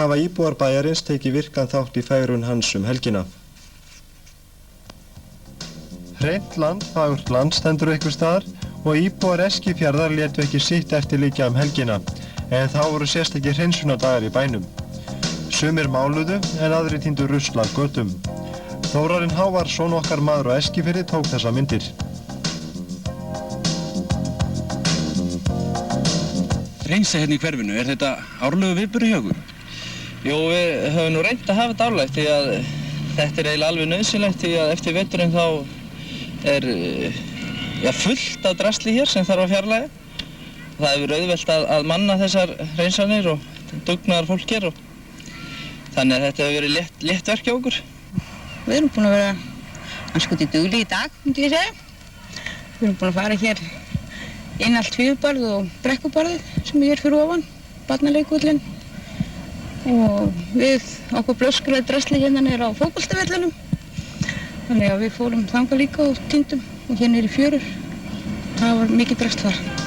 Hafa íbúar bæjarins tekið virkan þátt í fegrun hans helgina. Hreint land, fagurt land stendur einhvers staðar og íbúar Eskifjarðar létu ekki sitt eftir liggja helgina, en þá voru sérstakir hreinsunardagar í bænum. Sumir máluðu en aðrir tíndu rusl af götum. Þórarinn Hávarsson, okkar maður á Eskifirði, tók þessa myndir. Hreinsa hérna í hverfinu, þetta árlegu viðburður hjá okkur? Jú, við höfum nú reynt að hafa þetta árlegt því að þetta eiginlega alveg nauðsynlegt því að eftir veturinn þá fullt af drasli hér sem þarf að fjarlægja. Það hefur auðvelt að manna þessar hreinsanir og dugnaðar fólk hér og þannig að þetta hefur verið létt verk hjá okkur. Við erum búin að vera anskoti dugleg í dag, myndi ég segja. Við erum búin að fara hér inn allt Fífubarð og Brekkubarðið sem er fyrir ofan, barnaleikvöllinn. Og okkur blöskraði drasli hérna niður á fótboltavellinum. Þannig að við fórum þangað líka og týndum og hérna niður í fjörur. Það var mikið drasl þar.